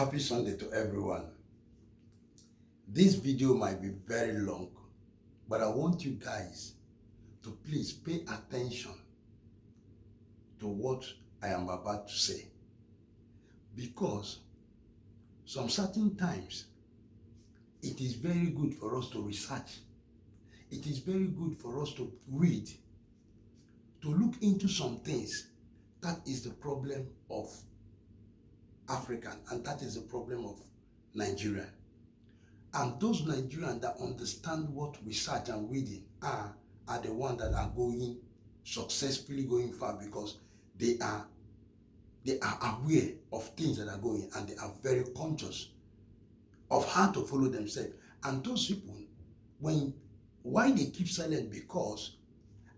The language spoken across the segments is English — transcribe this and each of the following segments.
Happy Sunday to everyone. This video might be very long, but I want you guys to please pay attention to what I am about to say, because some certain times it is very good for us to research. It is very good for us to read, to look into some things. That is the problem of Africa, and that is the problem of Nigeria. And those Nigerians that understand what research and reading are the ones that are going successfully going far, because they are aware of things that are going, and they are very conscious of how to follow themselves. And those people, why they keep silent? Because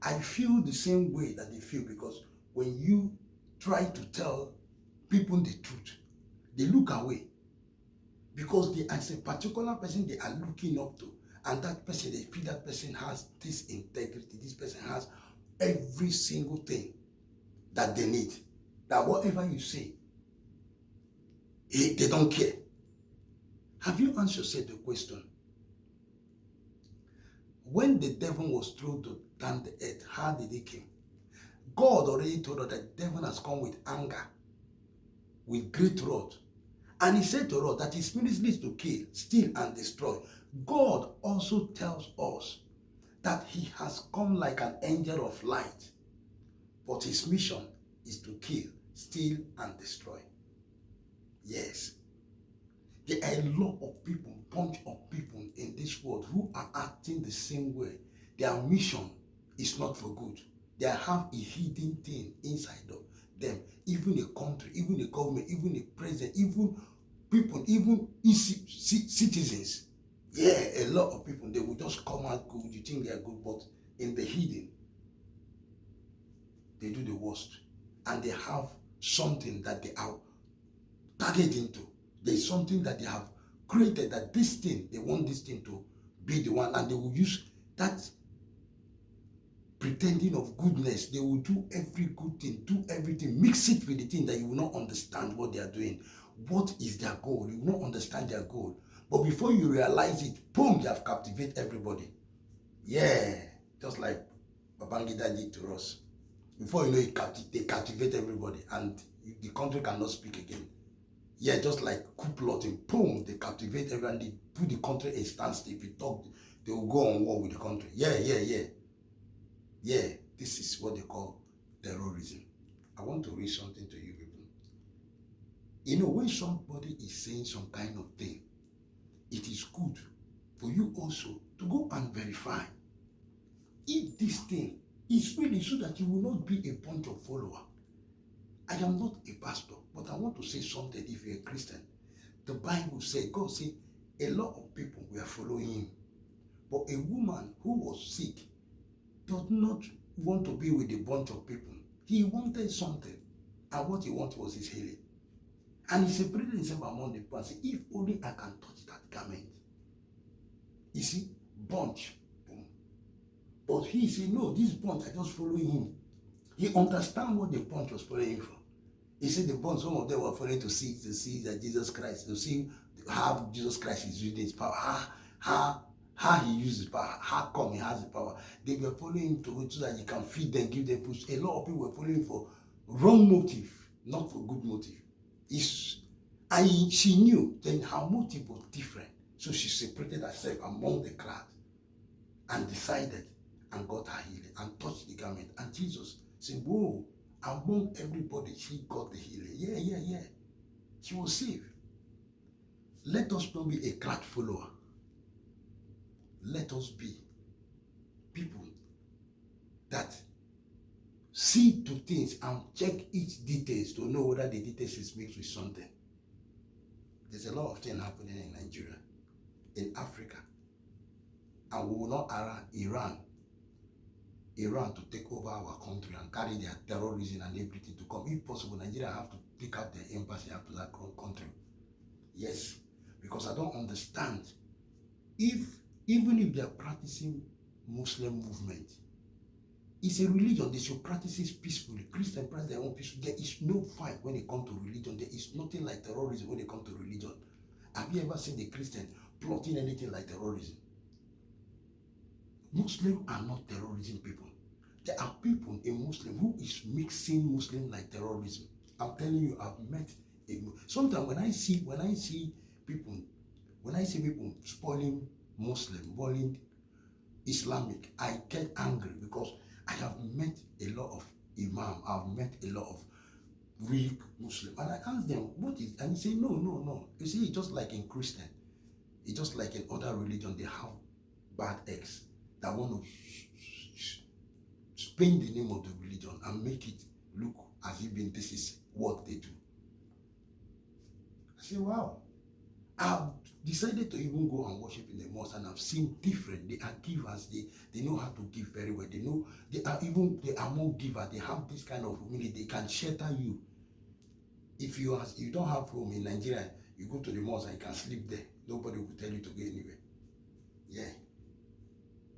I feel the same way that they feel, because when you try to tell people the truth, they look away, because they as a particular person they are looking up to, and that person, they feel that person has this integrity, this person has every single thing that they need, that whatever you say, they don't care. Have you asked yourself the question, when the devil was thrown down the earth, how did he come? God already told us that the devil has come with anger, with great wrath. And he said to us that his ministry is to kill, steal, and destroy. God also tells us that he has come like an angel of light, but his mission is to kill, steal, and destroy. Yes. There are a lot of people, bunch of people in this world who are acting the same way. Their mission is not for good. They have a hidden thing inside of them. Even a country, even a government, even a president, even people, even citizens. Yeah, a lot of people, they will just come out good. You think they are good, but in the hidden, they do the worst. And they have something that they are targeting to. There's something that they have created, that this thing, they want this thing to be the one, and they will use that pretending of goodness. They will do every good thing, do everything, mix it with the thing that you will not understand what they are doing. What is their goal? You will not understand their goal. But before you realize it, boom, they have captivated everybody. Yeah, just like Babangida did to us. Before you know it, they captivate everybody, and the country cannot speak again. Yeah, just like coup plotting, boom, they captivate everyone, they put the country a standstill. If you talk, they will go on war with the country. Yeah. Yeah, this is what they call terrorism. I want to read something to you people. You know, when somebody is saying some kind of thing, it is good for you also to go and verify if this thing is really, so that you will not be a bunch of followers. I am not a pastor, but I want to say something. If you're a Christian, the Bible says, God said, a lot of people were following him. But a woman who was sick does not want to be with a bunch of people. He wanted something, and what he wanted was his healing. And he separated himself among the people and said, if only I can touch that garment. You see, bunch. Boom. But he said, no, this bunch, I just following him. He understand what the bunch was following him for. He said the bunch, some of them were following to see that Jesus Christ, to see how Jesus Christ is using his power, how he uses power, how come he has the power. They were following him so that he can feed them, give them food. A lot of people were following him for wrong motive, not for good motive. And she knew then her motive was different. So she separated herself among the crowd and decided and got her healing and touched the garment. And Jesus said, whoa, among everybody, she got the healing. Yeah. She was saved. Let us not be a crowd follower. Let us be people that see to things and check each details to know whether the details is mixed with something. There's a lot of things happening in Nigeria, in Africa, and we will not allow Iran to take over our country and carry their terrorism and everything to come. If possible, Nigeria have to pick up their embassy after that country. Yes, because I don't understand. Even if they are practicing Muslim movement, It's a religion. They should practice it peacefully. Christians practice their own peacefully. There is no fight when it comes to religion. There is nothing like terrorism when it comes to religion. Have you ever seen the Christian plotting anything like terrorism? Muslims are not terrorism people. There are people in Muslim who is mixing Muslim like terrorism. I'm telling you, I've met sometimes when I see people spoiling Muslim, spoiling Islamic, I get angry because I have met a lot of imam, I've met a lot of weak Muslim, and I ask them what is, and he say no. You see, it's just like in Christian, it's just like in other religion, they have bad eggs that want to spin the name of the religion and make it look as if this is what they do. I say, wow. I've decided to even go and worship in the mosque, and I've seen different. They are givers. They know how to give very well. They know they are more givers. They have this kind of humility. They can shelter you. If you don't have home in Nigeria, you go to the mosque and you can sleep there. Nobody will tell you to go anywhere. Yeah.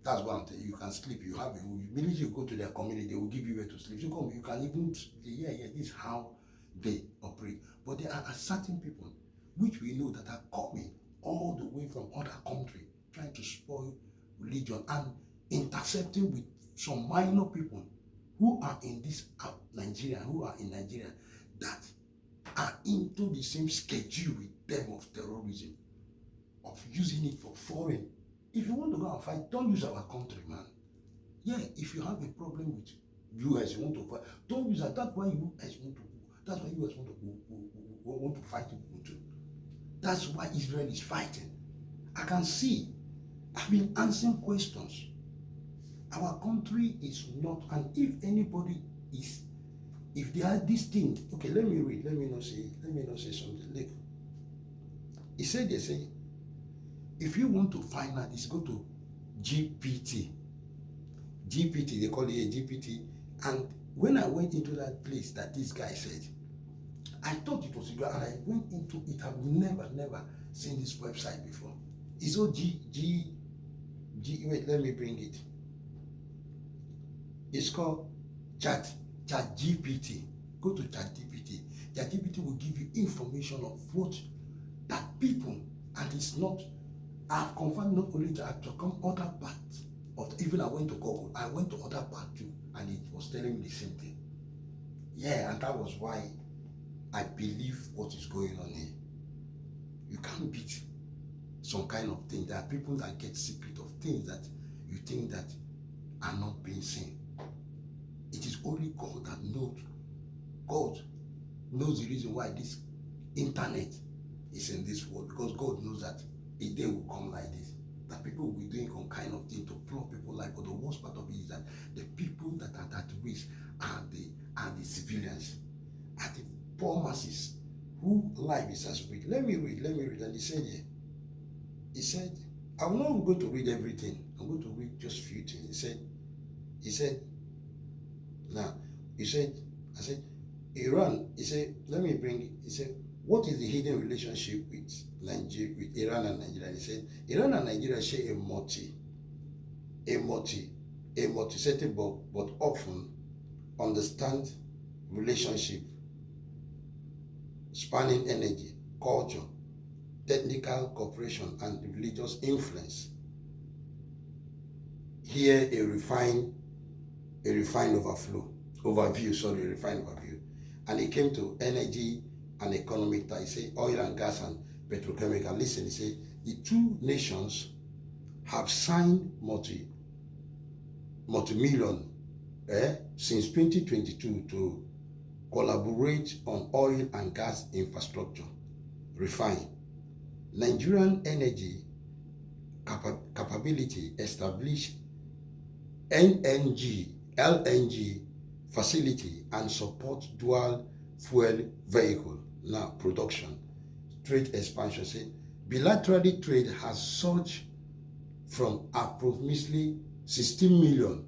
That's what I'm telling you. You can sleep. You have immediately you go to their community, they will give you where to sleep. So come, you can even this is how they operate. But there are certain people which we know that are coming all the way from other countries, trying to spoil religion and intercepting with some minor people who are in this Nigeria, that are into the same schedule with them of terrorism, of using it for foreign. If you want to go and fight, don't use our country, man. Yeah, if you have a problem with US, you want to fight, don't use that. That's why US want to fight people too. That's why Israel is fighting. I can see. I've been answering questions. Our country is not, and if anybody is, if they are this thing, okay, let me read. Let me not say something. Look. He said, they say, if you want to find out, it's go to GPT. GPT, they call it a GPT. And when I went into that place that this guy said, I thought it was a and I went into it. I've never seen this website before. It's all wait, let me bring it. It's called Chat GPT. Go to Chat GPT. Chat GPT will give you information of what that people, and it's not, I've confirmed not only that, to come other parts of even I went to Google, I went to other parts too, and it was telling me the same thing. Yeah, and that was why I believe what is going on here. You can't beat some kind of thing. There are people that get secret of things that you think that are not being seen. It is only God that knows. God knows the reason why this internet is in this world, because God knows that a day will come like this, that people will be doing some kind of thing to plug people's life. But the worst part of it is that the people that are at risk are the civilians, are the poor masses who life is as weak. Let me read. And he said, I'm not going to read everything. I'm going to read just a few things. He said, I said, Iran, he said, let me bring it. He said, what is the hidden relationship with Nigeria, with Iran and Nigeria? He said, Iran and Nigeria share a multi-setting but often understand relationship spanning energy, culture, technical cooperation, and religious influence. Here a refined overview. And it came to energy and economic ties. He say oil and gas and petrochemical. Listen, he say the two nations have signed multi-million since 2022 to collaborate on oil and gas infrastructure, refine. Nigerian energy capability establish LNG facility and support dual fuel vehicle production. Trade expansion. Say bilaterally trade has surged from approximately 16 million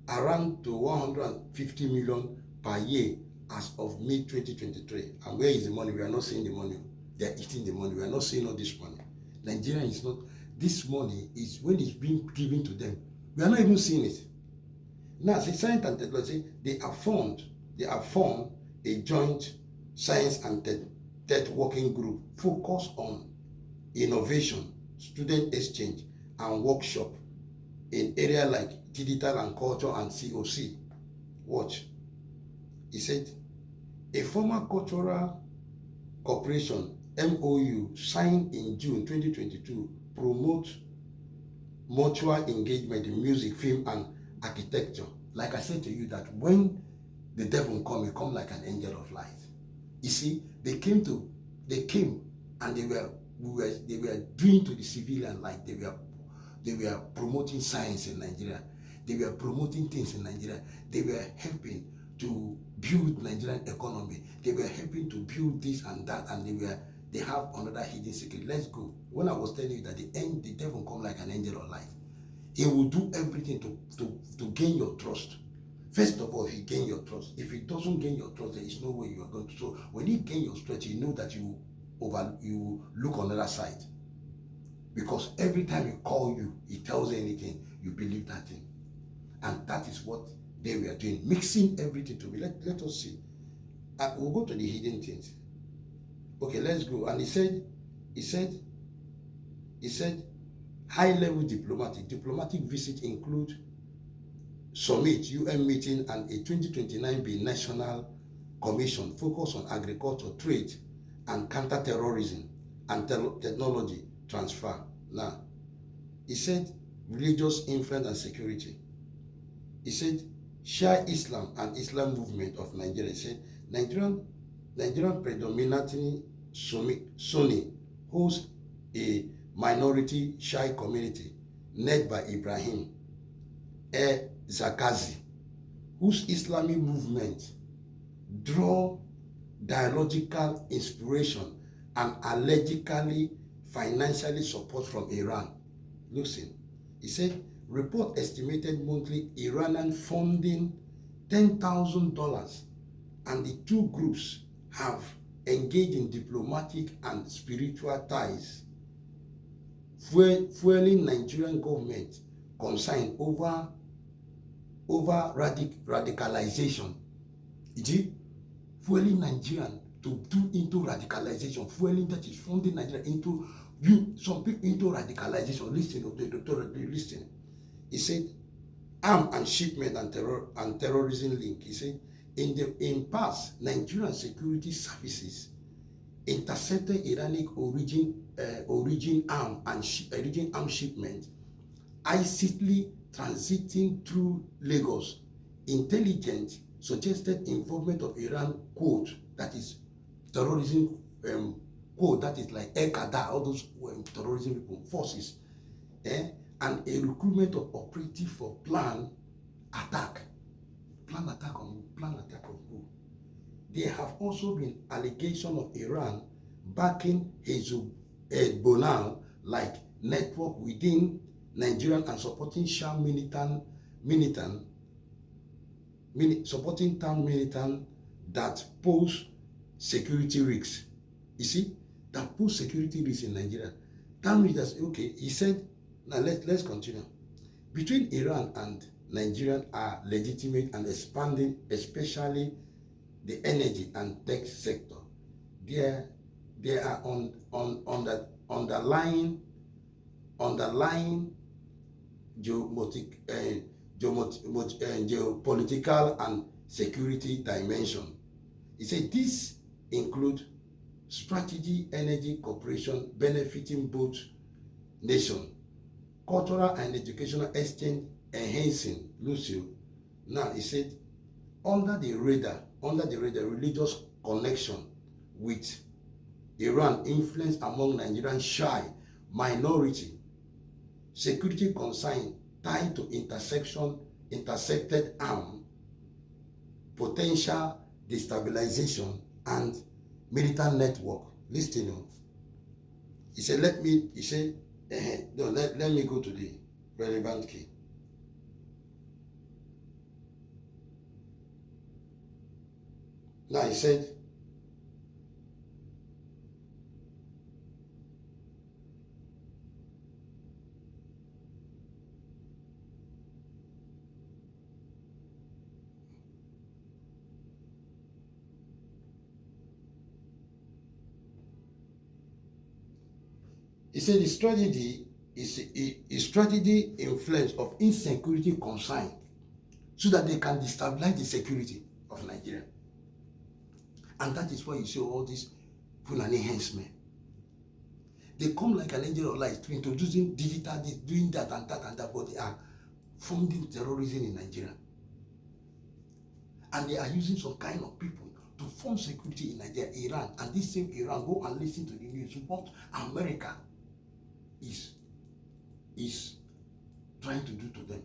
around to 150 million per year as of May 2023. And where is the money? We are not seeing the money. They are eating the money. We are not seeing all this money. Nigeria is not, this money is when it's being given to them. We are not even seeing it. Now, see, science and technology, they have formed a joint science and tech working group focused on innovation, student exchange, and workshop in areas like digital and culture and COC. Watch. He said, a former cultural cooperation MOU signed in June 2022 promotes mutual engagement in music, film, and architecture. Like I said to you, that when the devil come, he come like an angel of light. You see, they came and they were doing to the civilian like they were promoting science in Nigeria. They were promoting things in Nigeria. They were helping to build Nigerian economy. They were helping to build this and that, and they have another hidden secret. Let's go. When I was telling you that the devil come like an angel of light, he will do everything to gain your trust. First of all, he gain your trust. If he doesn't gain your trust, there is no way you are going to. So when he gain your trust, you know that you look on the other side. Because every time he call you, he tells you anything, you believe that thing. And that is what they were doing, mixing everything to me. Let us see. We'll go to the hidden things. Okay, let's go. And he said, high-level diplomatic visit include summit, UN meeting, and a 2029 National Commission focused on agriculture, trade, and counter-terrorism and technology transfer. Now, he said religious influence and security. He said Shia Islam and Islam movement of Nigeria. He said Nigerian predominantly Sunni hosts a minority Shia community led by Ibrahim Zakazi, whose Islamic movement draw dialogical inspiration and allegedly financially support from Iran. Listen, he said, report estimated monthly Iranian funding $10,000, and the two groups have engaged in diplomatic and spiritual ties, fueling Nigerian government concern over radicalization. Fueling Nigerian to do into radicalization, fueling, that is funding Nigeria into some people into radicalization. Listen. He said, arm and shipment and terrorism link. He said, in past, Nigerian security services intercepted Iranic origin arm shipment, illicitly transiting through Lagos. Intelligence suggested involvement of Iran, quote, that is terrorism, quote, that is like El Qaeda, all those terrorism people, forces, and a recruitment of operative for planned attack. Planned attack on who? There have also been allegations of Iran backing Hezbollah like network within Nigeria and supporting Sham supporting town militant that pose security risks. You see, that pose security risks in Nigeria. Town militants, okay, he said, now let's continue. Between Iran and Nigeria are legitimate and expanding, especially the energy and tech sector. There are underlying geopolitical and security dimension. He said this include strategy, energy cooperation benefiting both nations, cultural and educational exchange enhancing. Lucio. Now he said under the radar, religious connection with Iran, influence among Nigerian Shia minority, security concern tied to intercepted arm, potential destabilization, and militant network. Listen, he said, let me go to the relevant key. Now he said, He said the strategy is a strategy influence of insecurity concern so that they can destabilize the security of Nigeria. And that is why you see all these Fulani Herdsmen. They come like an angel of light to introducing digital, doing that and that and that, but they are funding terrorism in Nigeria. And they are using some kind of people to fund security in Nigeria, Iran, and this same Iran go and listen to the news what America is trying to do to them.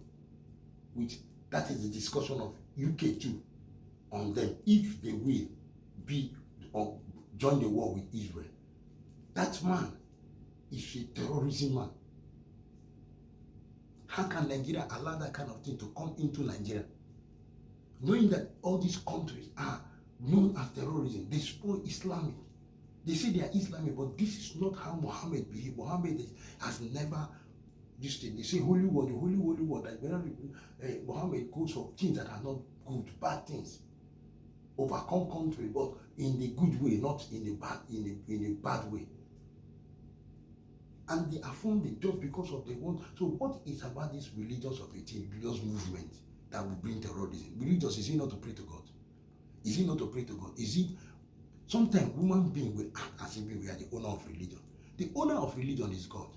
That is the discussion of UK too on them if they will be or join the war with Israel. That man is a terrorism man. How can Nigeria allow that kind of thing to come into Nigeria? Knowing that all these countries are known as terrorism, they spoil Islamic. They say they are Islamic, but this is not how Muhammad behaved. Muhammad has never this thing. They say holy word, the holy word. That Muhammad goes for things that are not good, bad things. Overcome country, but in the good way, not in the bad way. And they are funded just because of the one. So what is about this religious of a thing, religious movement that will bring terrorism? Religious, is it not to pray to God? Is it not to pray to God? Is it sometimes human being will act as if we are the owner of religion? The owner of religion is God.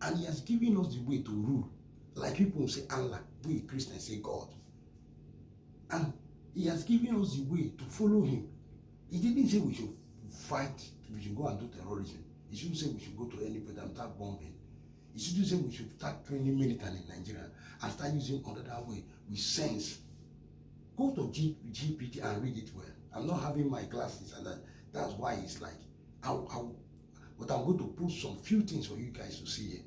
And he has given us the way to rule. Like people say Allah, we Christians say God. And he has given us the way to follow him. He didn't say we should fight, we should go and do terrorism. He shouldn't say we should go to any place and start bombing. He shouldn't say we should start training military in Nigeria and start using another way with sense. Go to GPT and read it well. I'm not having my glasses, and that's why it's like, but I'm going to put some few things for you guys to see here.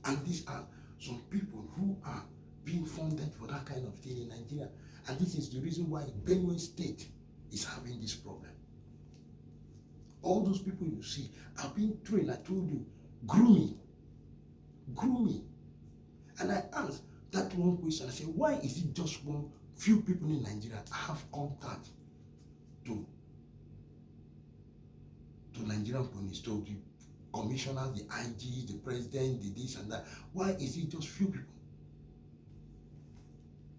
And these are some people who are being funded for that kind of thing in Nigeria. And this is the reason why Benue State is having this problem. All those people you see are being trained, I told you, grooming. And I asked that one question, I said, why is it just one few people in Nigeria have contact to Nigerian police, to the commissioners, the IGs, the president, the this and that? Why is it just few people?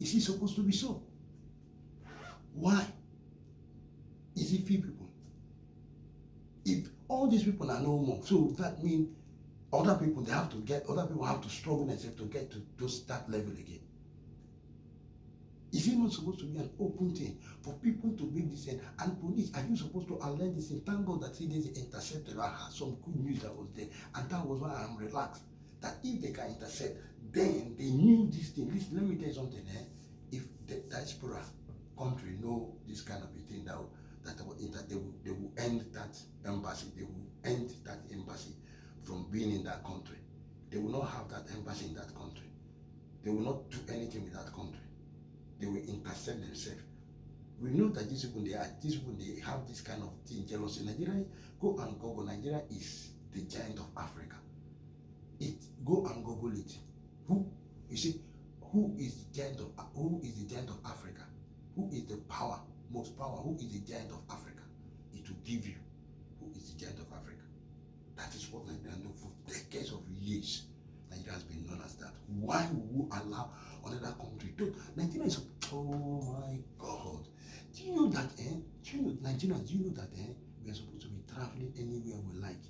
Is it supposed to be so? Why is it few people? If all these people are no more, so that means other people have to struggle themselves to get to that level again. Is it not supposed to be an open thing for people to make this end? And police, are you supposed to alert this thing? Thank God that there's an interceptor. I had some good news that was there, and that was why I'm relaxed. That if they can intercept, then they knew this thing. Listen, let me tell you something. If the diaspora country know this kind of a thing, that they will end that embassy. They will end that embassy from being in that country. They will not have that embassy in that country. They will not do anything with that country. They will intercept themselves. We know that these people, they have this kind of thing, jealousy. Nigeria, go and Google. Nigeria is the giant of Africa. Go and Google it. Who is the giant of Africa? Who is the most power? Who is the giant of Africa? It will give you who is the giant of Africa. That is what Nigeria knows for decades of years. Nigeria has been known as that. Why would we allow another country to? Nigeria is, oh my God. Do you know that, Nigerians, do you know that we are supposed to be traveling anywhere we like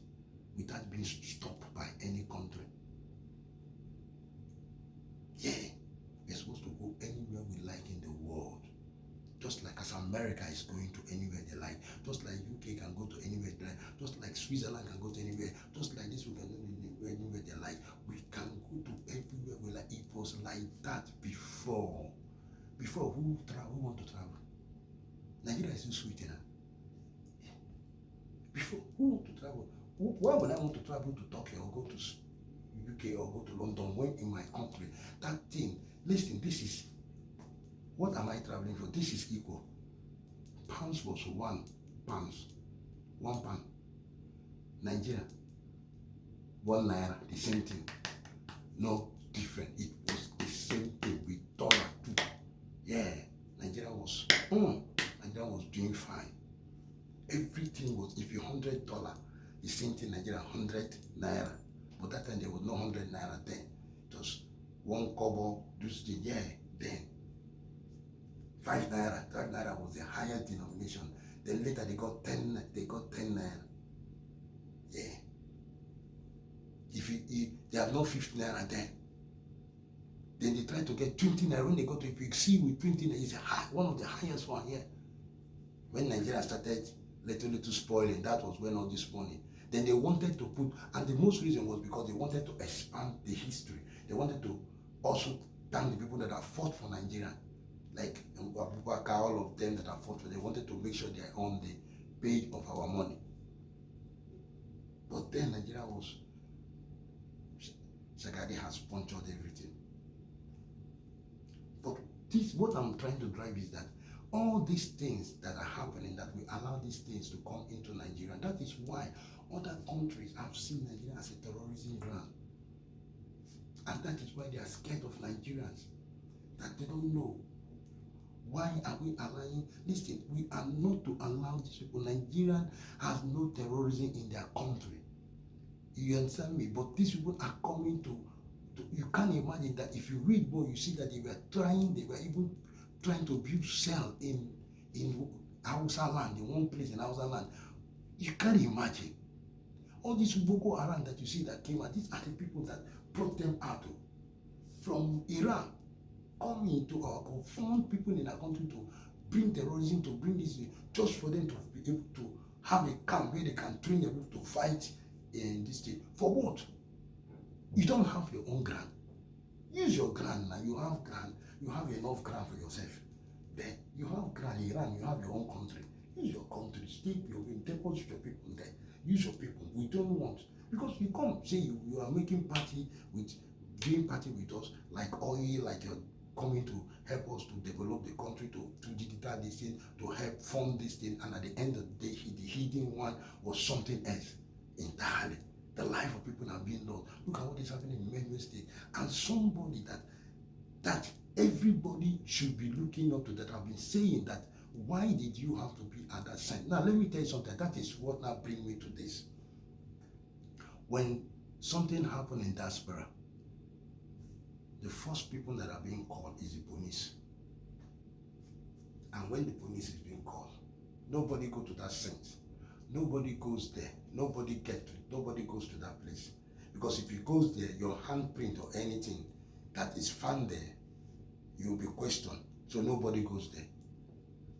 without being stopped by any country? Yeah, we are supposed to go anywhere we like in the world. Just like as America is going to anywhere they like, just like UK can go to anywhere they like, just like Switzerland can go to anywhere, just like this we can go anywhere they like. We can go to everywhere we like. It was like that before. Before, who want to travel? Nigeria is so sweet, yeah. Before, who want to travel? Why would I want to travel to Tokyo or go to UK or go to London when in my country? That thing, listen, this is, what am I traveling for? This is equal. Pounds was £1. £1. Nigeria, £1, the same thing. No different. It was the same thing with dollar too. Yeah, Nigeria was doing fine. Everything was, if you $100, The same thing Nigeria, 100 naira. But that time there was no 100 naira then. It was 1 kobo, this thing, yeah, then. 5 naira. 5 naira was the higher denomination. Then later they got 10 naira. Yeah. If they have no 50 naira then they try to get 20 naira. When they got to, if you see with 20 naira, it's one of the highest one here. When Nigeria started little spoiling, that was when all this money. Then they wanted to put, and the most reason was because they wanted to expand the history. They wanted to also thank the people that have fought for Nigeria, like all of them that have fought for. They wanted to make sure they are on the page of our money. But then Nigeria was, Shagadi has punctured everything. But this, what I'm trying to drive is that all these things that are happening, that we allow these things to come into Nigeria. That is why other countries have seen Nigeria as a terrorism ground. And that is why they are scared of Nigerians. That they don't know. Why are we allowing this thing? We are not to allow these people. Nigeria has no terrorism in their country. You understand me? But these people are coming to you can't imagine that. If you read more, you see that they were even trying to build cell in Hausa land, in one place in Hausa land. You can't imagine. All these Boko Haram that you see that came out, these are the people that brought them out from Iran, coming to our found people in our country to bring terrorism, to bring this, just for them to be able to have a camp where they can train them to fight in this state. For what? You don't have your own ground. Use your ground now. You have ground. You have enough ground for yourself. Then you have ground in Iran. You have your own country. Use your country. Stay your deposit your people there. Use your people. We don't want, because you come say you are making party with, doing party with us like oil, like you're coming to help us to develop the country, to digital this thing, to help fund this thing, and at the end of the day, the hidden one was something else entirely. The life of people are being lost. Look at what is happening in many states. And somebody that everybody should be looking up to, that have been saying that, why did you have to be at that side? Now, let me tell you something. That is what now brings me to this. When something happened in diaspora, the first people that are being called is the police. And when the police is being called, nobody go to that sense. Nobody goes there. Nobody goes to that place. Because if he goes there, your handprint or anything that is found there, you'll be questioned. So nobody goes there.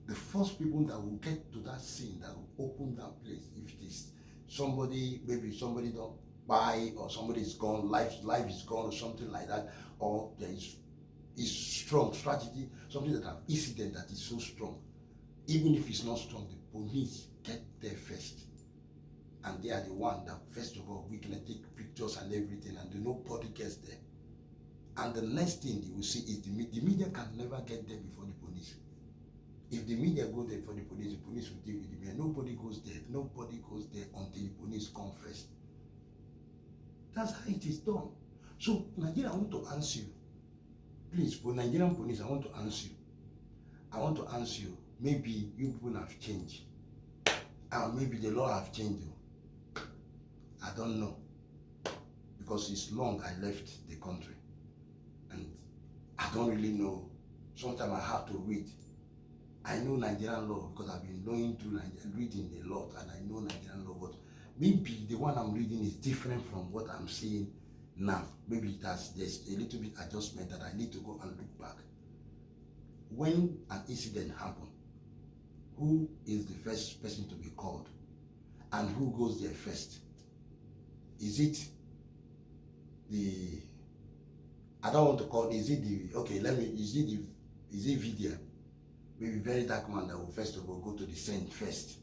The first people that will get to that scene, that will open that place, if it is somebody, maybe somebody don't buy, or somebody is gone, life is gone, or something like that, or there is strong strategy, something that have incident that is so strong. Even if it's not strong, the police get there first. And they are the one that, first of all, we can take pictures and everything, and nobody gets there. And the next thing you will see is the media can never get there before the police. If the media go there for the police will deal with the media. Nobody goes there. Nobody goes there until the police come first. That's how it is done. So, Nigeria, I want to answer you. Please, for Nigerian police, I want to answer you. I want to answer you. Maybe you people have changed. Maybe the law have changed you. I don't know. Because it's long I left the country. And I don't really know. Sometimes I have to read. I know Nigerian law because I've been going through reading a lot, and I know Nigerian law, but maybe the one I'm reading is different from what I'm seeing now. Maybe there's a little bit adjustment that I need to go and look back. When an incident happens, who is the first person to be called? And who goes there first? Is it the, I don't want to call it, is it the, okay, is it video? Maybe very dark man that will first of all go to the scene first.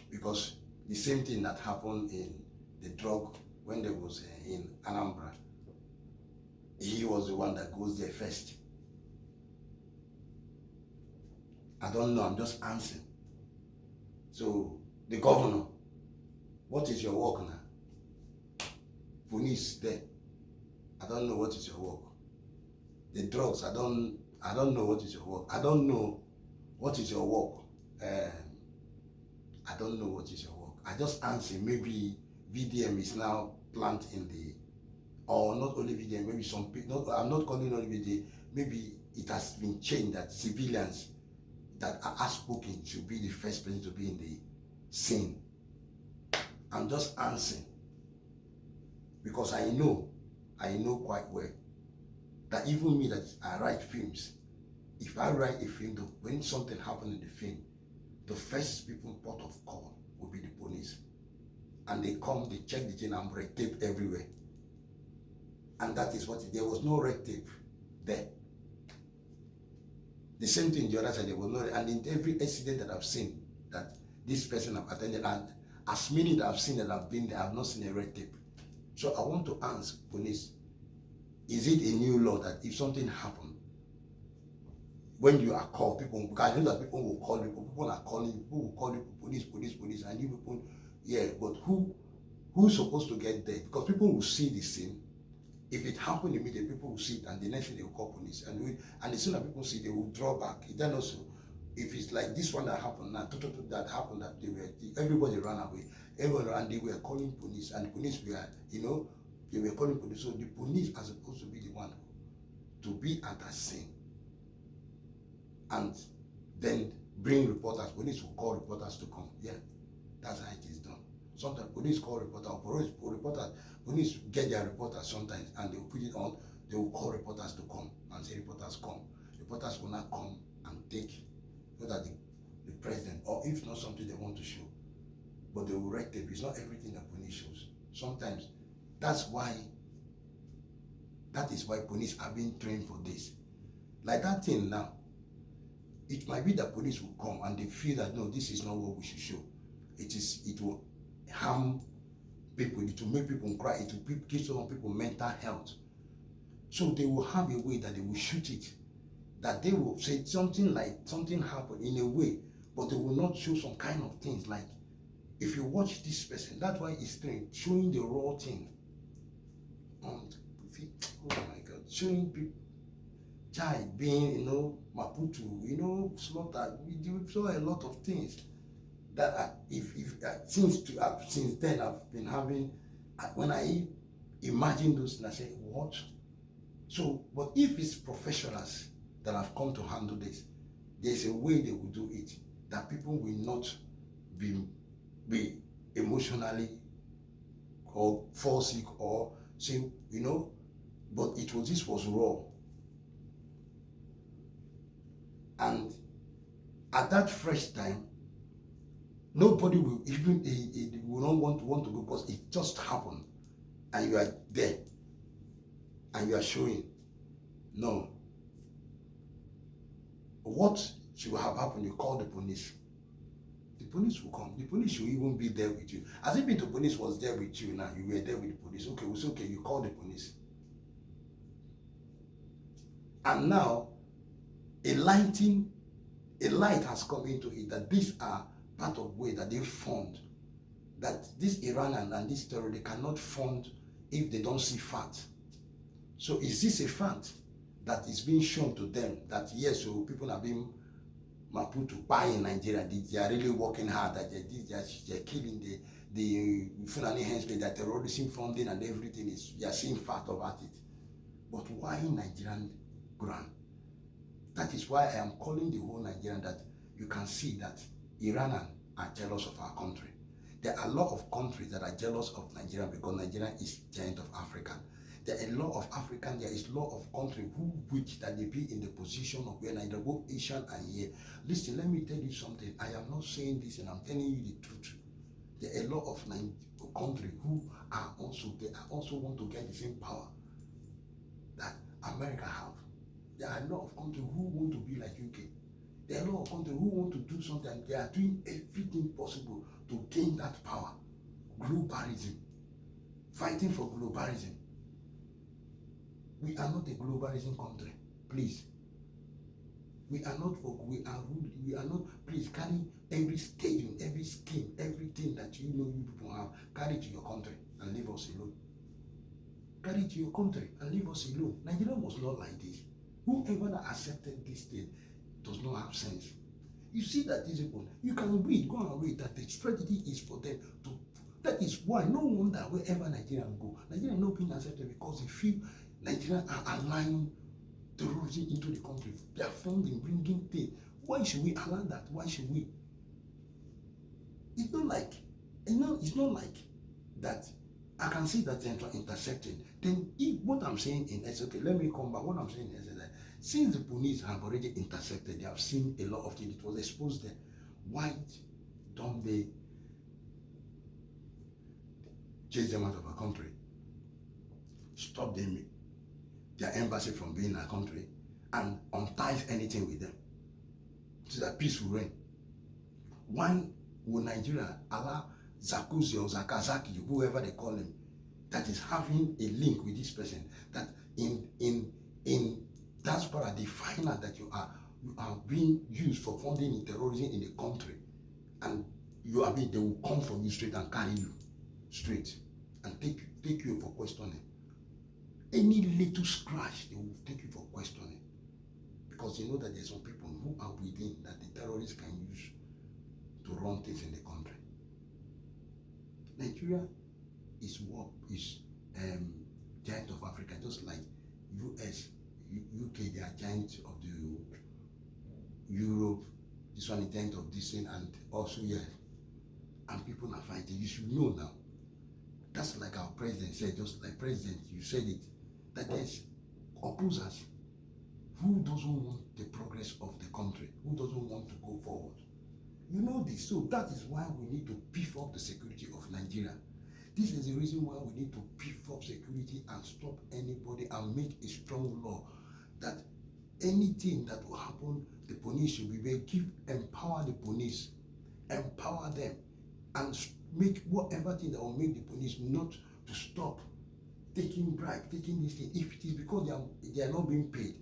Because the same thing that happened in the drug when there was in Anambra, he was the one that goes there first. I don't know, I'm just answering. So, the governor, what is your work now? Police there, I don't know what is your work. The drugs, I don't know what is your work. I don't know what is your work. I don't know what is your work. I just answer, maybe VDM is now planted in the, or not only VDM, maybe some people, I'm not calling only VDM, maybe it has been changed that civilians that are outspoken should be the first person to be in the scene. I'm just answering because I know quite well that even me, that I write films, if I write a film, when something happens in the film, the first people port of call will be the police. And they come, they check the chain and red tape everywhere. And that is what, there was no red tape there. The same thing the other side, there was no, and in every accident that I've seen, that this person have attended, and as many that I've seen that have been there, I've not seen a red tape. So I want to ask police, is it a new law that if something happened, when you are called, people, because I know that people will call you, people are calling you, people will call you, police, and you people, yeah, but who's supposed to get there? Because people will see the scene. If it happened immediately, people will see it, and the next thing they will call police. And as soon as people see, they will draw back. Then also, if it's like this one that happened now, that happened, that everybody ran away, and they were calling police, and police were, they were calling police. So the police are supposed to be the one to be at that scene, and then bring reporters. Police will call reporters to come. Yeah, that's how it is done. Sometimes police call reporters, police get their reporters sometimes, and they will put it on, they will call reporters to come and say reporters come. Reporters will not come and take, so that the president, or if not something they want to show, but they will write tape. It's not everything that police shows. Sometimes, that is why police are being trained for this. Like that thing now, it might be that police will come and they feel that no, this is not what we should show. It will harm people, it will make people cry, it will give some people mental health. So they will have a way that they will shoot it, that they will say something like something happened in a way, but they will not show some kind of things like, if you watch this person, that's why it's trained, showing the raw thing. And oh my God, showing people, child being, Maputo, slaughter, we saw a lot of things that since then I've been having, when I imagine those things, I say, what? So, but if it's professionals that have come to handle this, there's a way they will do it, that people will not be emotionally or fall sick or say, but this was raw. And at that fresh time, nobody will even will not want to go, because it just happened, and you are there, and you are showing. No. What should have happened? You call the police. The police will come. The police should even be there with you. As if the police was there with you now, you were there with the police. Okay, it's okay, you call the police. And now, a light has come into it, that these are part of way that they fund, that this Iranian and this terror, they cannot fund if they don't see fact. So is this a fact that is being shown to them, that yes, so people are being Maputo buying Nigeria, they are really working hard, that they're killing the Fulani Herdsmen, that terrorism funding and everything is, you are seeing fact about it. But why Nigerian ground? That is why I am calling the whole Nigerian, that you can see that Iranians are jealous of our country. There are a lot of countries that are jealous of Nigeria because Nigeria is giant of Africa. There are a lot of African, there is a lot of countries which that they be in the position of where Nigeria, both Asian and here. Listen, let me tell you something. I am not saying this, and I'm telling you the truth. There are a lot of countries who are also want to get the same power that America have. There are a lot of countries who want to be like UK. There are a lot of countries who want to do something, and they are doing everything possible to gain that power. Globalism. Fighting for globalism. We are not a globalism country, please. We are not, please carry every stadium, every scheme, everything that you people have, carry it to your country and leave us alone. Carry it to your country and leave us alone. Nigeria was not like this. Whoever that accepted this thing does not have sense. You see that these people, you can read, go and read that the strategy is for them to. That is why no wonder wherever Nigerians go, Nigerians not being accepted because they feel Nigerians are allowing terrorism into the country. They are funding, bringing things. Why should we allow that? Why should we? It's not like, it's not like that. I can see that they're intersecting. Then, if what I'm saying is okay, let me come back. What I'm saying is that since the police have already intersected, they have seen a lot of things. It was exposed there. Why don't they chase them out of our country? Stop them, their embassy from being in our country, and untie anything with them, so that peace will reign. Why will Nigeria allow Zakuzi or Zakazaki, whoever they call him, that is having a link with this person, that in diaspora they find out that you are being used for funding terrorism in the country, and they will come for you straight and carry you straight and take you for questioning. Any little scratch, they will take you for questioning, because they know that there's some people who are within that the terrorists can use to run things in the country. Nigeria is giant of Africa, just like US, UK, they are giant of the Europe. This one is giant of this thing, and also and people are fighting. You should know now. That's like our president said, just like president, you said it, that there's opposers who doesn't want the progress of the country, who doesn't want to go forward. You know this, so that is why we need to beef up the security of Nigeria. This is the reason why we need to beef up security and stop anybody and make a strong law that anything that will happen, the police should be able to empower the police, empower them, and make whatever thing that will make the police not to stop taking bribe, taking this thing. If it is because they are not being paid,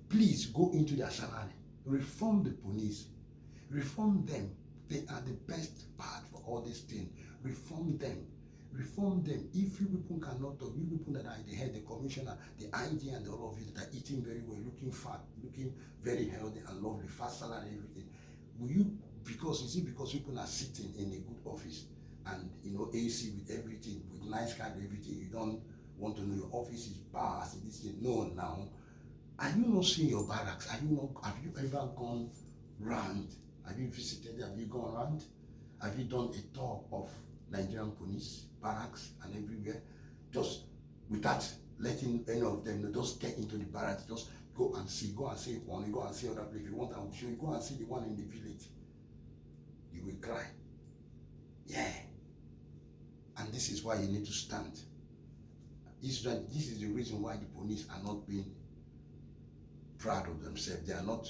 please go into their salary. Reform the police. Reform them. They are the best part for all these things. Reform them. Reform them. If you people cannot talk, you people that are the head, the commissioner, the IG, and all of you that are eating very well, looking fat, looking very healthy and lovely, fast salary, everything, will you, because people are sitting in a good office and AC with everything, with nice car, everything, you don't want to know your office is bad, this thing. No, now, are you not seeing your barracks? Have you ever gone round? Have you visited? Have you gone around? Have you done a tour of Nigerian police barracks and everywhere? Just without letting any of them know, just get into the barracks, just go and see one, go and see other place. If you want, I will show you. Go and see the one in the village. You will cry. Yeah. And this is why you need to stand. This is the reason why the police are not being proud of themselves. They are not,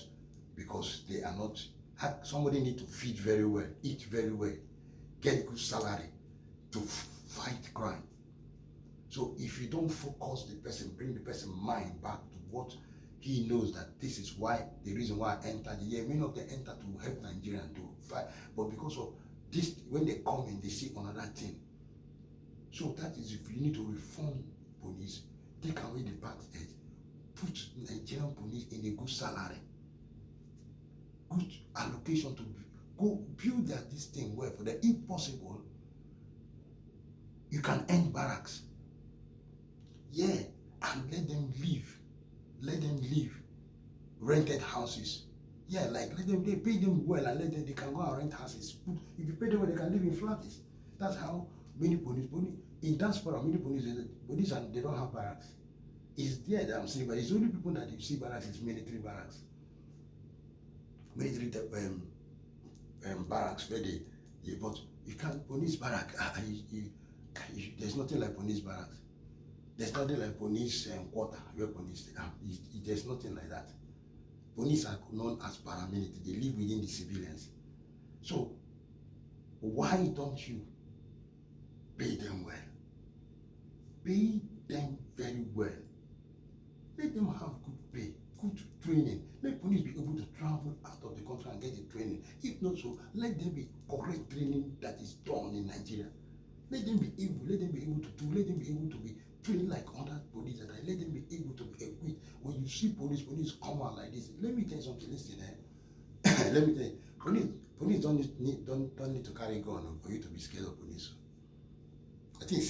because they are not. Somebody need to feed very well, eat very well, get good salary to fight crime. So if you don't focus the person, bring the person's mind back to what he knows, that this is why, the reason why I entered. Many of them enter to help Nigerians to fight, but because of this, when they come in, they see another thing. So that is, if you need to reform police, take away the bad edge, put Nigerian police in a good salary, good allocation to go build this thing well for them. If possible, you can end barracks. Yeah, and let them live. Let them live. Rented houses. Yeah, like they pay them well and they can go and rent houses. If you pay them well, they can live in flats. That's how many police in diaspora, many police and they don't have barracks. It's there that I'm saying, but it's only people that you see barracks is military barracks. Military barracks where but you can't police barrack. There's nothing like police barracks. There's nothing like police quarter where police. There's nothing like that. Police are known as paramilitary. They live within the civilians. So why don't you pay them well? Pay them very well. Let them have good pay, good training. Let police be able to travel out of the country and get the training. If not so, let there be correct training that is done in Nigeria. Let them be able to do, let them be able to be trained like other police. Let them be able to be equipped. When you see police come out like this, let me tell you something, listen, let me tell you, police don't need to carry gun for you to be scared of police. I think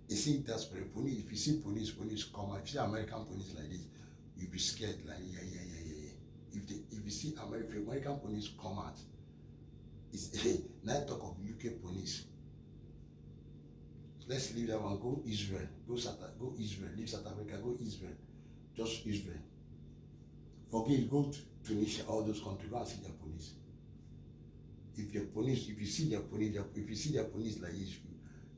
you see that's for police. If you see police come out, if you see American police like this, you'll be scared like yeah. If you see American police come out, it's now talk of UK police. Let's leave that one. Go Israel. Go Israel. Leave South Africa. Go Israel. Just Israel. Forget. Go to Tunisia. All those countries. Go and see their police. If you see their police like this,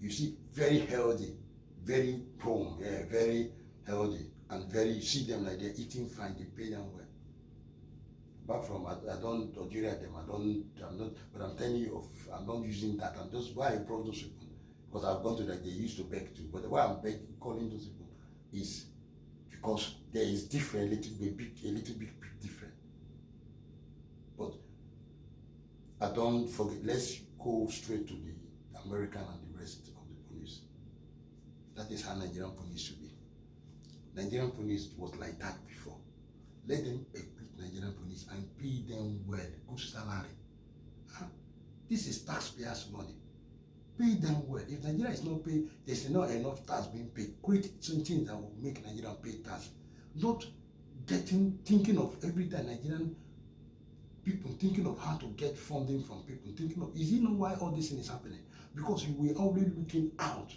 you see very healthy, very prone, yeah, very healthy, and very. You see them like they're eating fine. They pay them well. Apart from I don't Nigeria them. I'm not. But I'm telling you, I'm not using that. I'm just why I brought those people. Because I've gone to that they used to beg to. But why I'm calling those people is because there is different, a little bit different. But I don't forget, let's go straight to the American and the rest of the police. That is how Nigerian police should be. Nigerian police was like that before. Let them equip Nigerian police and pay them well, good salary. This is taxpayers' money. Pay them well. If Nigeria is not paid, there's not enough tax being paid. Create something that will make Nigeria pay tax. Not thinking of every time Nigerian people thinking of how to get funding from people, thinking of, is it not why all this thing is happening? Because we are always looking out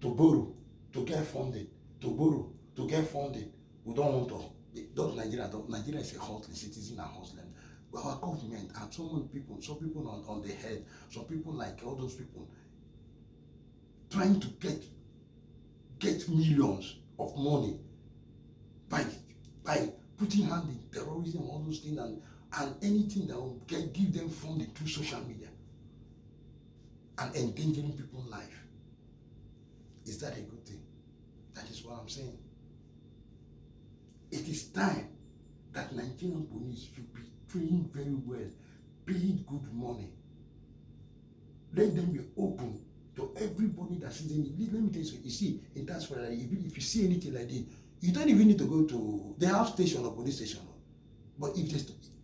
to borrow, to get funding, to borrow, to get funding. We don't want to. Nigeria is a hustling citizen and hustling. But our government and some people on the head, some people like all those people, trying to get millions of money by putting hand in terrorism, all those things, and anything that will give them funding through social media and endangering people's life. Is that a good thing? That is what I'm saying. It is time that Nigerian police should be trained very well, paid good money. Let them be open to everybody that sees any. Let me tell you, you see, in that way, if you see anything like this, you don't even need to go to the house station or police station. But if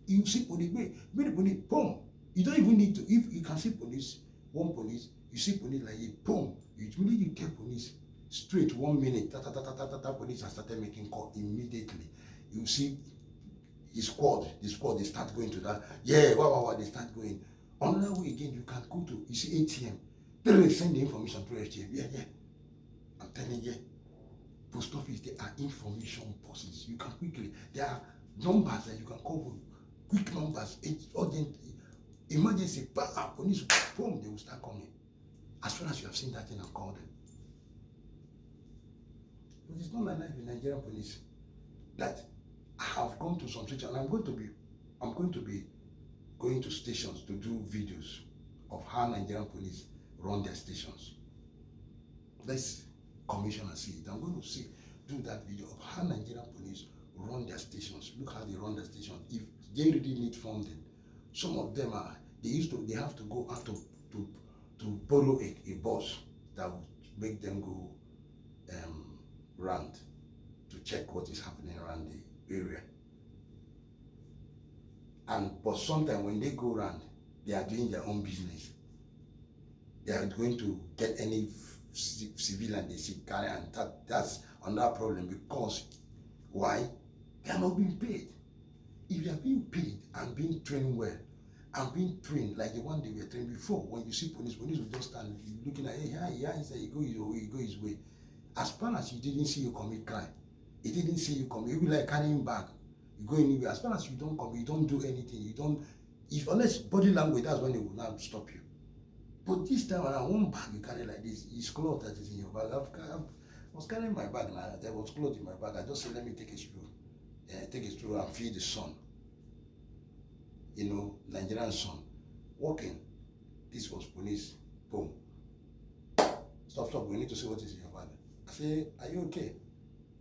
you see police, the police, boom. You don't even need to. If you can see police, you see police like it, boom. You immediately get police straight 1 minute. Police has started making call immediately. You see. The squad, they start going to that. Yeah, they start going. Another way again, you can go to, you see ATM. They send the information to ATM. Yeah. I'm telling you, post office, there are information bosses. You can quickly, there are numbers that you can call, quick numbers, urgent, emergency, police, boom, they will start coming. As soon as you have seen that thing and call them. But it's not like that with Nigerian police. That I have gone to some stations, and I'm going to be going to stations to do videos of how Nigerian police run their stations. Let's commission and see it. I'm going to do that video of how Nigerian police run their stations. Look how they run their stations. If they really need funding, some of them they have to go out to borrow a bus that will make them go round to check what is happening around the area. But sometimes when they go around, they are doing their own business. They are going to get any civilian they see carry, and that's another problem. Because why? They are not being paid. If you are being paid and being trained well, and being trained like the one they were trained before, when you see police will just stand looking at, hey, he go his way. As far as he didn't see you commit crime, he didn't see you come. You be like carrying bag. You go anywhere. As far as you don't come, you don't do anything. You don't. Unless body language, that's when they will now stop you. But this time around, one bag you carry like this is cloth that is in your bag. I was carrying my bag now. There was cloth in my bag. I just said, let me take it through. Take it through and feed the sun. Nigerian sun. Walking. This was police. Boom. Stop. We need to see what is in your bag. I say, are you okay?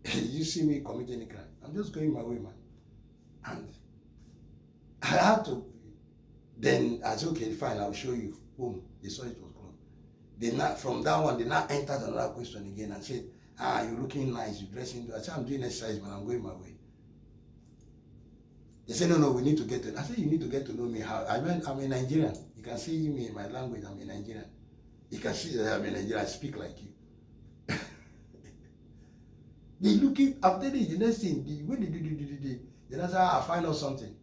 You see me commit any crime? I'm just going my way, man. And I had to. Then I said, okay, fine, I'll show you. Boom. They saw it was closed. From that one, they now entered another question again and said, you're looking nice, you're dressing. I said, I'm doing exercise, man. I'm going my way. They say, no, we need to get to. I said, you need to get to know me. How? I'm a Nigerian. You can see me in my language. I'm a Nigerian. You can see that I'm a Nigerian. I speak like you. They looking. I'm telling you, the next thing, when they do, then I say, I find out something.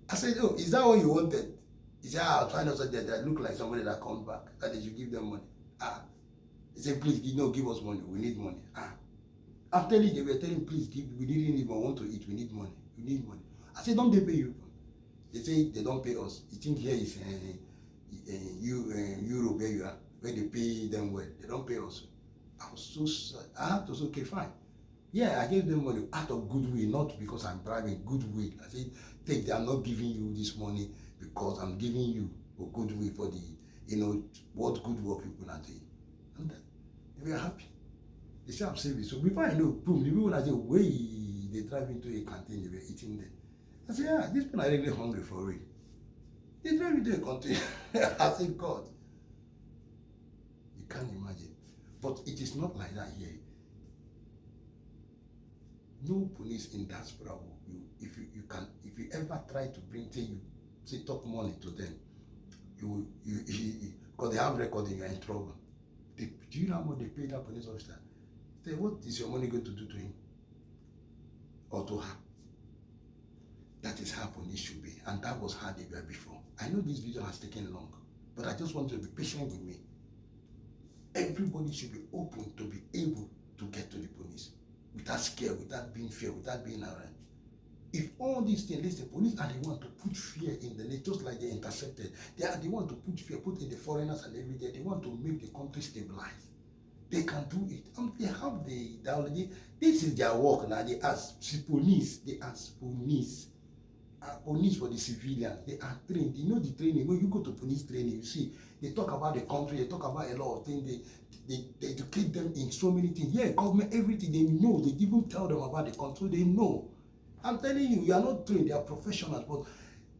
I said, oh, is that what you wanted? He said, I'll find out something that look like somebody that comes back, that they should give them money. He said, please, give us money. We need money. I'm telling you, they were telling, please, we didn't even want to eat. We need money. We need money. I said, don't they pay you? They say they don't pay us. You think here is Europe where you are, where they pay them well. They don't pay us. I was so sad. I had to say, okay, fine. Yeah, I gave them money out of goodwill, not because I'm bribing, goodwill. I said, take, I'm not giving you this money because I'm giving you a goodwill for the, what good work people are doing. And they were happy. They say I'm saving. So before I know, boom, the people I say, way, they drive into a canteen, they were eating there. I said, yeah, these people are really hungry for real. They drive into a canteen. I said, God, you can't imagine. But it is not like that here. No police in diaspora will, if you ever try to talk money to them, because they have recording, you're in trouble. Do you know how much they pay that police officer? Say, what is your money going to do to him? Or to her? That is how police should be. And that was how they were before. I know this video has taken long, but I just want you to be patient with me. Everybody should be open to be able to get to the police. Without scare, without being fear, without being around. If all these things, the police are the one to put fear in the nation, just like they intercepted. They are the one to put fear, put in the foreigners and everything. They want to make the country stabilize. They can do it. They have the ideology. This is their work now. They ask police. They ask police. Police for the civilians. They are trained. You know the training. When you go to police training, you see, they talk about the country. They talk about a lot of things. They educate them in so many things. Yeah, government, everything. They know. They even tell them about the country. They know. I'm telling you, you are not trained. They are professionals. But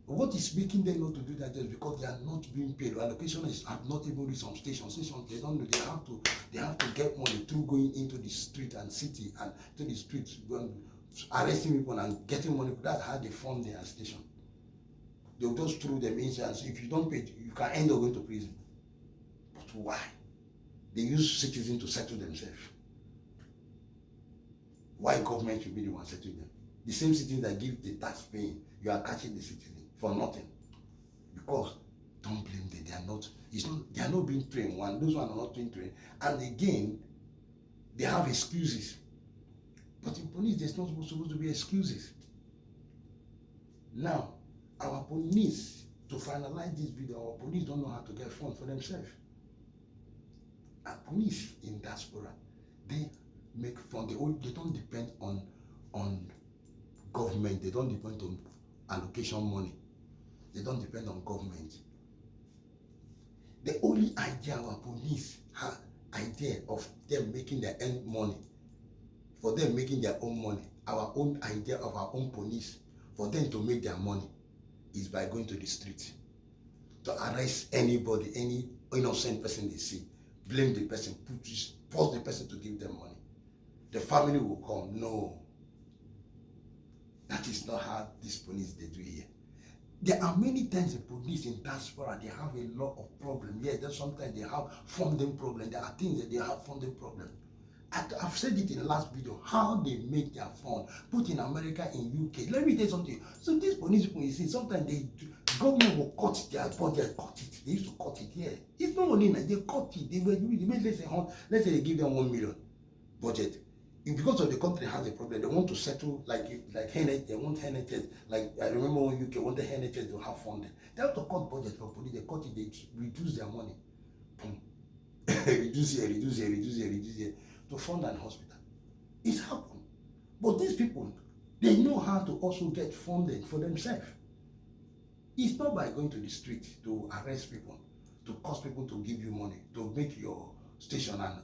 what is making them not to do that is because they are not being paid. Allocation have not even reached some stations. They don't know. They have to get money through going into the street and city and to the streets, arresting people and getting money. That's how they fund their station. They'll just throw them inside. So if you don't pay, you can end up going to prison. But why? They use citizens to settle themselves. Why government should be the one settling them? The same citizens that give the tax paying, you are catching the citizen for nothing. Because don't blame them. They are not being trained. One, those ones are not being trained. And again, they have excuses. But in police, there's not supposed to be excuses. Now, our police, to finalize this video, our police don't know how to get funds for themselves. Our police in diaspora, they make fund. They don't depend on government. They don't depend on allocation money. They don't depend on government. The only idea our police have, idea of them making their own money, for them making their own money, our own idea of our own police, for them to make their money, is by going to the street to arrest anybody, any innocent person they see, blame the person, force the person to give them money. The family will come. No. That is not how this police they do here. There are many times the police in diaspora, they have a lot of problems. Yeah, there's sometimes they have funding problems. There are things that they have funding problems. I've said it in the last video, how they make their fund, put in America, in UK. Let me tell you something. So these police people, you see, sometimes the government will cut their budget, cut it. They used to cut it here. It's not only that, they cut it. They made, let's say they give them 1 million budget. Because of the country has a problem, they want to settle like NHS, they want NHS. Like I remember when UK wanted NHS to have funding. They have to cut budget for police. They cut it, they reduce their money. Boom. reduce here, to fund an hospital. It's happened. But these people, they know how to also get funding for themselves. It's not by going to the street to arrest people, to cause people to give you money, to make your station an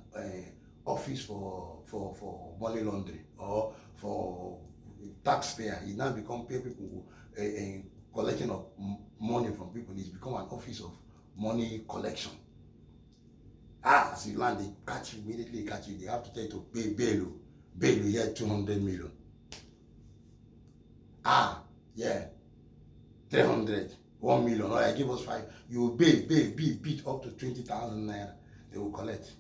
office for money laundering or for taxpayer. It now become pay people collection of money from people. It's become an office of money collection. As you land, they catch you, immediately catch you. They have to tell you to pay bail. Bail, you get 200 million. Yeah. 300, 1 million. Or I give us 5. You bail, beat up to 20,000 naira. They will collect.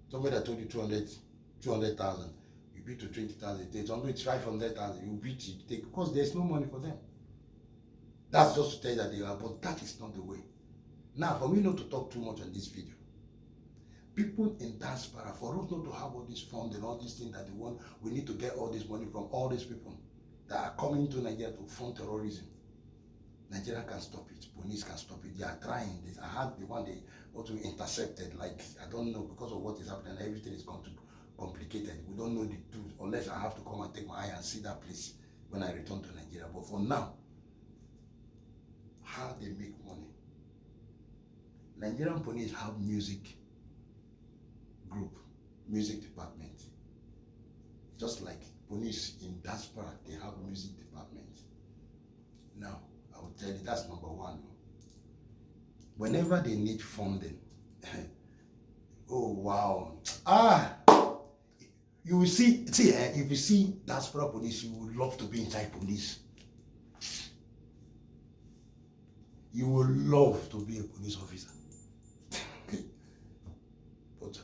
Somebody that told you 200,000. You beat to 20,000. They told you 500,000. You beat it. Because there's no money for them. That's just to tell you that they are, but that is not the way. Now, for me not to talk too much on this video, people in diaspora, for us not to have all this fund and all these things that they want, we need to get all this money from all these people that are coming to Nigeria to fund terrorism. Nigeria can stop it. Police can stop it. They are trying. I had the one they want to intercepted. Like, I don't know, because of what is happening, everything is going to complicated. We don't know the truth unless I have to come and take my eye and see that place when I return to Nigeria. But for now, how they make money. Nigerian police have music group, music department. Just like police in diaspora, they have music department. Now, I will tell you, that's number one. Whenever they need funding, oh wow. You will see, if you see diaspora police, you would love to be inside police. You will love to be a police officer. But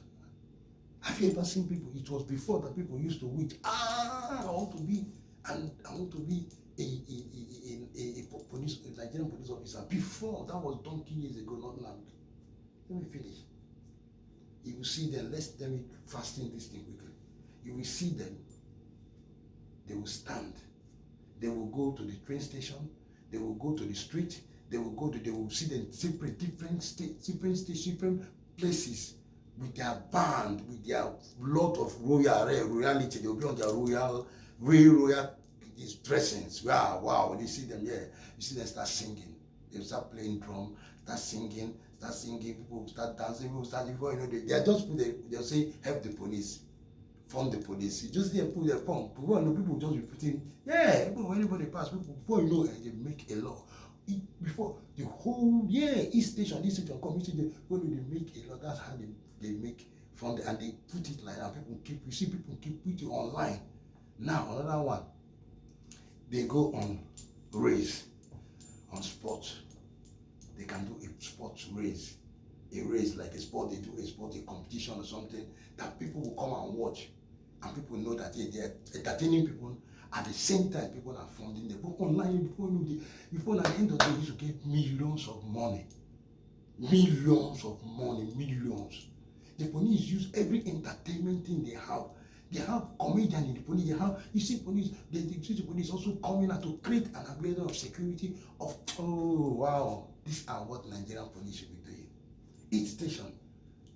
have you ever seen people? It was before that people used to wish, I want to be, and I want to be a police, a Nigerian police officer. Before, that was donkey years ago, not now. Let me finish. You will see them, let me fasten this thing quickly. You will see them, they will stand. They will go to the train station, they will go to the street, they will see them different places with their band, with their lot of royalty. They will be on their royal these dressings. Wow, you see them, you see them start singing. They start playing drum, start singing, people will start dancing, people will start, before you know, they are just, they'll say, help the police, fund the police. You just there put their pump. Before you know, people will just be putting, when anybody pass, people, before you know, they make a law. Before the whole each station community, when they make a law, that's how they make funding, and they put it like that. People keep putting online. Now another one, they go on race, on sports. They can do a sports race, like a sport. They do a sport, a competition or something that people will come and watch, and people know that they are entertaining people. At the same time, people are funding them. But online, before at the end of the day, you used to get millions of money. Millions. The police use every entertainment thing they have. They have comedians in the police. You see police, the police also coming out to create an aggregation of security of, these are what Nigerian police should be doing. Each station,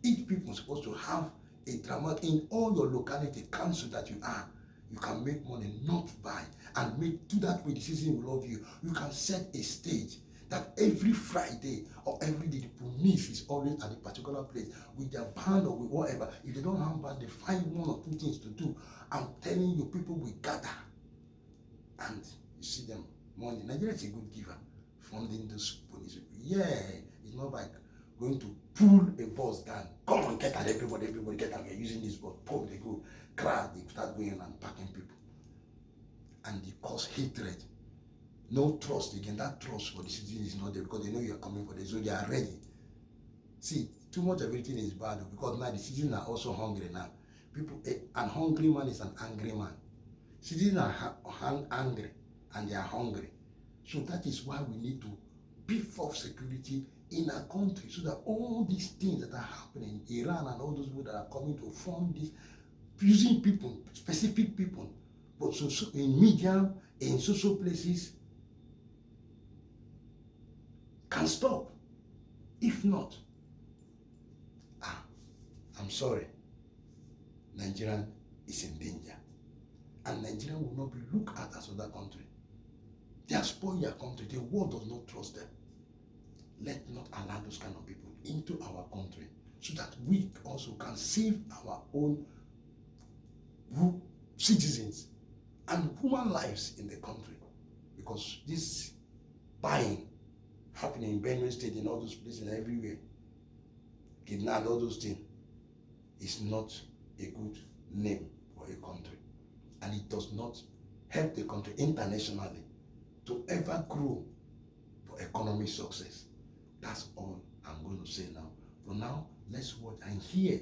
each people is supposed to have a drama in all your locality, council that you are. You can make money, not buy, and do that way the citizen will love you. You can set a stage that every Friday or every day the police is always at a particular place with their band or with whatever. If they don't have band, they find one or two things to do. I'm telling you, people will gather, and you see them money. Nigeria is a good giver, funding those police people. It's not like going to pull a bus down. Come on, get at everybody get out. We're using this bus. Boom, they go. Crowd, they start going and packing people. And they cause hatred. No trust again. That trust for the citizens is not there because they know you're coming for them, so they are ready. See, too much of everything is bad because now the citizens are also hungry now. An hungry man is an angry man. Citizens are angry and they are hungry. So that is why we need to beef up security in our country so that all these things that are happening, Iran and all those people that are coming to fund this, using people, specific people, but so in media, in social places, can stop. If not, I'm sorry, Nigeria is in danger. And Nigeria will not be looked at as other country. They are spoiling their country. The world does not trust them. Let's not allow those kind of people into our country so that we also can save our own citizens and human lives in the country. Because this buying happening in Benue State, in all those places everywhere, kidnap, all those things, is not a good name for a country. And it does not help the country internationally to ever grow for economic success. That's all I'm going to say now. For now, let's watch and hear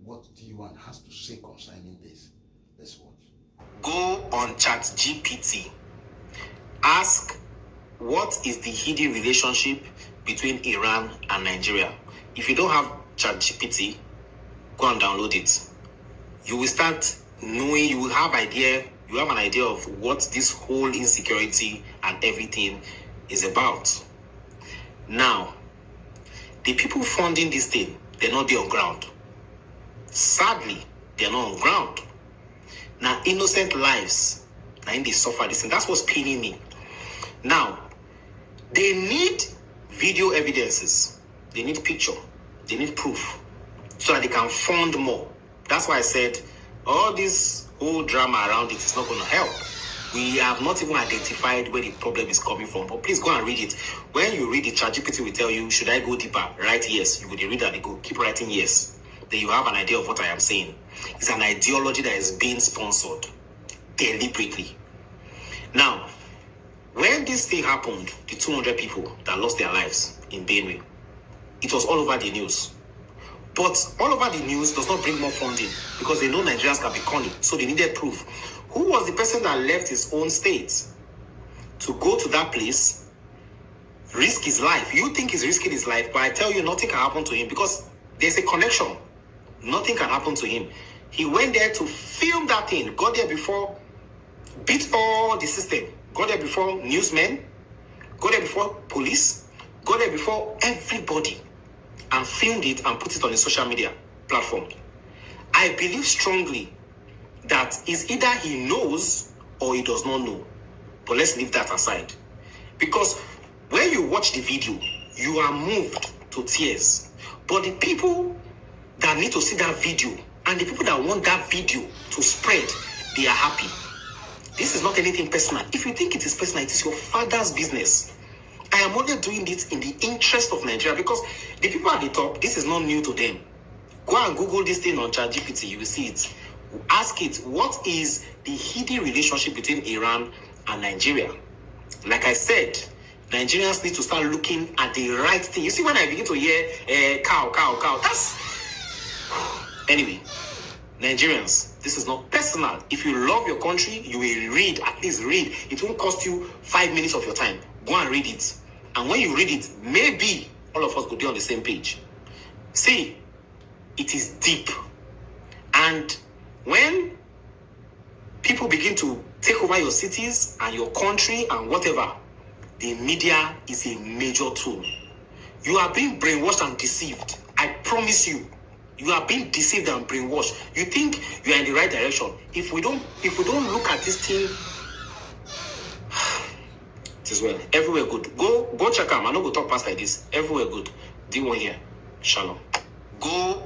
what D1 has to say concerning this. Let's watch. Go on ChatGPT. Ask, what is the hidden relationship between Iran and Nigeria? If you don't have ChatGPT, go and download it. You will start knowing, you have an idea of what this whole insecurity and everything is about. Now, the people funding this thing, they're not there on ground. Sadly, they're not on ground. Now, innocent lives, now they suffer this, and that's what's paining me. Now, they need video evidences, they need picture, they need proof, so that they can fund more. That's why I said all this whole drama around it is not going to help. We have not even identified where the problem is coming from. But please go and read it. When you read it, ChatGPT will tell you, should I go deeper? Write yes. You will read that, they go. Keep writing yes. Then you have an idea of what I am saying. It's an ideology that is being sponsored deliberately. Now, when this thing happened, the 200 people that lost their lives in Benue, it was all over the news. But all over the news does not bring more funding because they know Nigerians can be cunning, so they needed proof. Who was the person that left his own state to go to that place, risk his life? You think he's risking his life, but I tell you, nothing can happen to him because there's a connection. Nothing can happen to him. He went there to film that thing, got there before, beat all the system, got there before newsmen, got there before police, got there before everybody, and filmed it and put it on a social media platform. I believe strongly that is either he knows or he does not know. But let's leave that aside. Because when you watch the video, you are moved to tears. But the people that need to see that video and the people that want that video to spread, they are happy. This is not anything personal. If you think it is personal, it is your father's business. I am only doing this in the interest of Nigeria because the people at the top, this is not new to them. Go and Google this thing on ChatGPT, you will see it. Ask it, what is the hidden relationship between Iran and Nigeria? Like I said, Nigerians need to start looking at the right thing. You see, when I begin to hear cow, that's... Anyway, Nigerians, this is not personal. If you love your country, you will read, at least read. It won't cost you 5 minutes of your time. Go and read it. And when you read it, maybe all of us could be on the same page. See, it is deep. And when people begin to take over your cities and your country and whatever, the media is a major tool. You are being brainwashed and deceived. I promise you, you are being deceived and brainwashed. You think you are in the right direction. If we don't look at this thing, it is well. Everywhere good. Go check out. I'm not going to talk past like this. Everywhere good. D1 here. Shalom. Go.